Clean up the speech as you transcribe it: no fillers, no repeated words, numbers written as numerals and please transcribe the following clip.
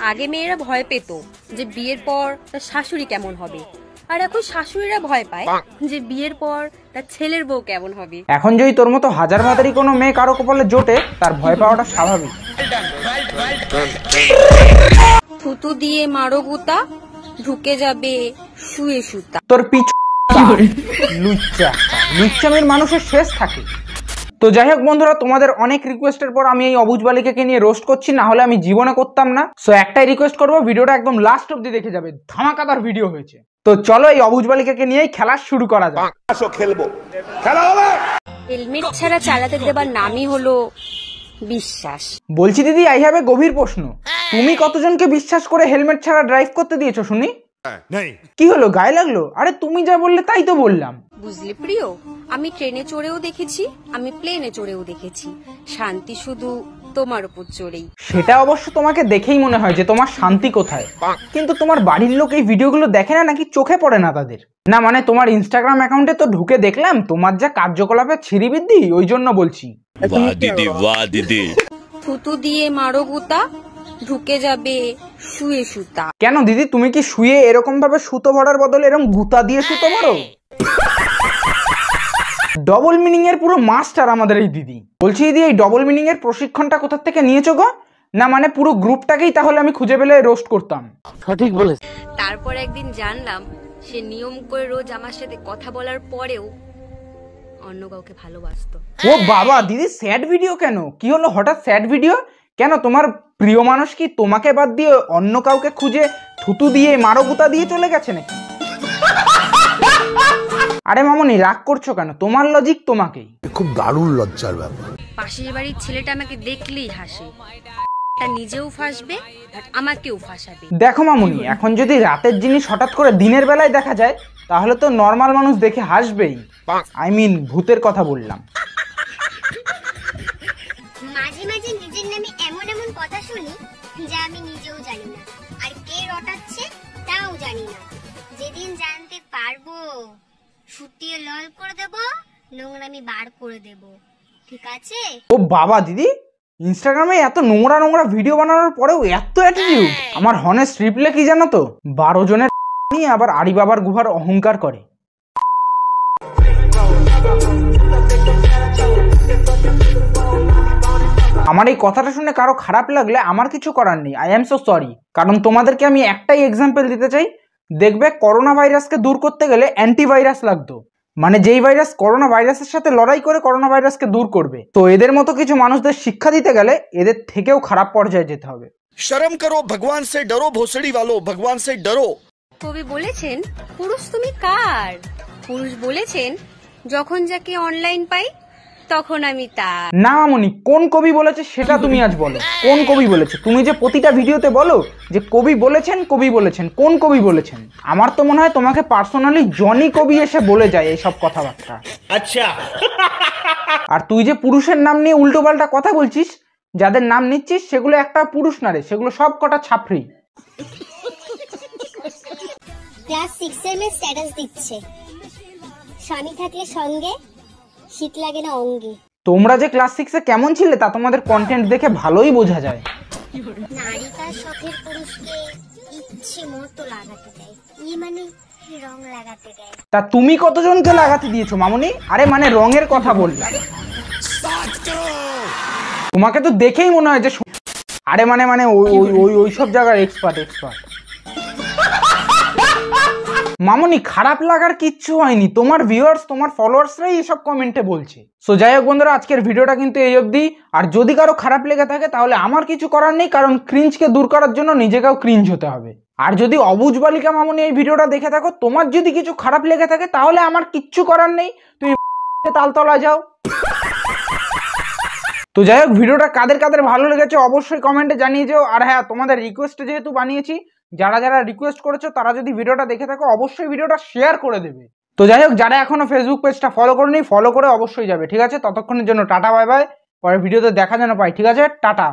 আগে মেয়েরা ভয় পেত যে বিয়ের পর তার শাশুড়ি কেমন হবে, আর এখন শাশুড়িরা ভয় পায় যে বিয়ের পর তার ছেলের বউ কেমন হবে। এখন যদি তোর মতো হাজার মাদারি কোনো মেয়ে কারো কপালে জোটে, তার ভয় পাওয়াটা স্বাভাবিক। থুতু দিয়ে মারো গুতা, ঢুকে যাবে শুয়ে সুতা। তোর পিছু লুচ্চামের মানুষের শেষ থাকে। তো যাই হোক বন্ধুরা, তোমাদের অনেক রিকোয়েস্টের পর আমি এই অবুজ বালিকাকে নিয়ে রোস্ট করছি, না হলে আমি জীবনে করতাম না। সো একটাই রিকোয়েস্ট করবো, ভিডিওটা একদম লাস্ট অব্দি দেখে যাবে, ধামাকাদার ভিডিও হয়েছে। তো চলো এই অবুজ বালিকাকে নিয়েই খেলা শুরু করা যাক। খেলবো, খেলা হবে। হেলমেট ছাড়া চালাতে দেবার নামই হলো বিশ্বাস। বলছি দিদি, আই হ্যাভ এ গভীর প্রশ্ন, তুমি কতজনকে বিশ্বাস করে হেলমেট ছাড়া ড্রাইভ করতে দিয়েছো শুনি? কি হলো, গায়ে লাগলো? আরে তুমি যা বললে তাই তো বললাম। বুঝলি প্রিয়, আমি ট্রেনে চড়েও দেখেছি, আমি প্লেনে চড়েও দেখেছি, শান্তি শুধু তোমার উপর চড়েই। সেটা অবশ্য তোমাকে দেখেই মনে হয় যে তোমার শান্তি কোথায়, কিন্তু তোমার বাড়ির লোক এই ভিডিওগুলো দেখে না নাকি চোখে পড়ে না তাদের? না মানে তোমার ইনস্টাগ্রাম অ্যাকাউন্টে তো ঢুকে দেখলাম তোমার যা কার্যকলাপের ছিরিবৃদ্ধি, ওই জন্য বলছি। থুতু দিয়ে মারো গুতা, ঢুকে যাবে শুয়ে সুতা। কেন দিদি, তুমি কি শুয়ে এরকম ভাবে সুতো ভরার বদলে এরকম গুতা দিয়ে সুতো ভরো? ডবল মিনিং এর পুরো মাস্টার আমাদের এই দিদি। বলছি দিদি, এই ডবল মিনিং এর প্রশিক্ষণটা কোথা থেকে নিয়েছো গো? না মানে পুরো গ্রুপটাকেই তাহলে আমি খুঁজে পেলে রোস্ট করতাম। সঠিক বলেছ। তারপর একদিন জানলাম সে নিয়ম করে রোজ আমার সাথে কথা বলার পরেও অন্য কাউকে ভালোবাসতো। ও বাবা দিদি, স্যাড ভিডিও কেন? কি হলো হঠাৎ স্যাড ভিডিও কেন? তোমার প্রিয় মানুষ কি তোমাকে বাদ দিয়ে অন্য কাউকে খুঁজে থুতু দিয়ে মারো গুতা দিয়ে চলে গেছে নাকি? আরে মামনি, রাগ করছো কেন? তোমার লজিক তোমাকেই। খুব দারুণ লজ্জার ব্যাপার। পাশের বাড়ির ছেলেটা আমাকে দেখলেই হাসে, নিজেও ফাঁসবে আর আমাকেও ফাঁসাবে। দেখো মামুনি, এখন যদি রাতের জিনিস হঠাৎ করে দিনের বেলায় দেখা যায়, তাহলে তো নর্মাল মানুষ দেখে হাসবেই। আই মিন ভূতের কথা বললাম। মাঝে মাঝে নিজের নামে এমন এমন কথা শুনি যা আমি নিজেও জানি না, আর কে রটাচ্ছে তাও জানি না। যেদিন জানতে পারবো, শুটিয়ে লল করে দেব, নোংরামি বার করে দেব, ঠিক আছে? ও বাবা দিদি, ইনস্টাগ্রামে এত নোংরা নোংরা ভিডিও বানানোর পরেও এত অ্যাটিটিউড। আমার হনেস্ট রিপ্লে কি জানো তো? 12 জনের নিয়ে আবার আরি বাবার গুহার অহংকার করে। আমার এই কথাটা শুনে কারো খারাপ লাগলে আমার কিছু করার নেই, আই এম সো সরি। কারণ তোমাদেরকে আমি একটাই এক্সাম্পল দিতে চাই। দেখবে করোনা ভাইরাসকে দূর করতে গেলে অ্যান্টিভাইরাস লাগতো, মানে যেই ভাইরাস করোনা ভাইরাসের সাথে লড়াই করে করোনা ভাইরাসকে দূর করবে। তো এদের মতো কিছু মানুষদের শিক্ষা দিতে গেলে এদের থেকেও খারাপ পর্যায়ে যেতে হবে। শরম করো, ভগবান সে ডরো, ভোসড়ি वालो, ভগবান সে ডরো। কবি বলেছেন, পুরুষ তুমি কার? পুরুষ বলেছেন, যখন যাকে অনলাইন পাই তখন আমি তার। না মামনি, কোন কবি বলেছে সেটা তুমি আজ বলো। কোন কবি বলেছে? তুমি যে প্রতিটা ভিডিওতে বলো যে কবি বলেছেন, কবি বলেছেন, কোন কবি বলেছেন? আমার তো মনে হয় তোমাকে পার্সোনালি জনি কবি এসে বলে যায় এইসব কথাবার্তা। আচ্ছা। আর তুই যে পুরুষের নাম নিয়ে উল্টো পাল্টা কথা বলছিস, যাদের নাম নিচ্ছিস সেগুলো একটা পুরুষ না রে, সেগুলো সব কটা ছাপরি। ক্লাস 6 এর মেয়ে স্ট্যাটাস দিচ্ছে, স্বামী থাকলে সঙ্গে, শীত লাগে না অঙ্গে। তোমরা যে ক্লাস 6 এ কেমন ছিলে তা তোমাদের কন্টেন্ট দেখে ভালোই বোঝা যায়। নারী তার শখের পুরুষকে ইচ্ছে মতো লাগাতে দেয়, মানে রং লাগাতে দেয়। তা তুমি কতজনকে লাগাতে দিয়েছো মামনি? আরে মানে রঙের কথা বললাম। তোমাকে তো দেখেই মনে হয় যে আরে মানে মানে ওই সব জায়গার এক্সপার্ট। মামনি, খারাপ লাগার কিচ্ছু হয়নি, তোমার ভিউয়ার্স তোমার ফলোয়ার্সরাই এসব কমেন্টে বলছে। সো যাই হোক বন্ধুরা, আজকের ভিডিওটা কিন্তু এই অবধি। আর যদি কারো খারাপ লেগে থাকে তাহলে আমার কিছু করার নেই, কারণ ক্রিঞ্জকে দূর করার জন্য নিজেকেও ক্রিঞ্জ হতে হবে। আর যদি অবুজ বালিকা মামনি এই ভিডিওটা দেখে থাকো, তোমার যদি কিছু খারাপ লেগে থাকে তাহলে আমার কিচ্ছু করার নেই, তুমি তালতলা যাও। তো যাই হোক, ভিডিওটা কাদের কাদের ভালো লেগেছে অবশ্যই কমেন্টে জানিয়ে যাও। আর হ্যাঁ, তোমাদের রিকোয়েস্টে যেহেতু বানিয়েছি, যারা যারা রিকোয়েস্ট করেছো তারা যদি ভিডিওটা দেখে থাকো অবশ্যই ভিডিওটা শেয়ার করে দেবে। তো যাই হোক, যারা এখনো ফেসবুক পেজটা ফলো করেনি, ফলো করে অবশ্যই যাবে, ঠিক আছে? ততক্ষণের জন্য টাটা, বাই বাই। পরের ভিডিওতে দেখা যেন পাই, ঠিক আছে? টাটা।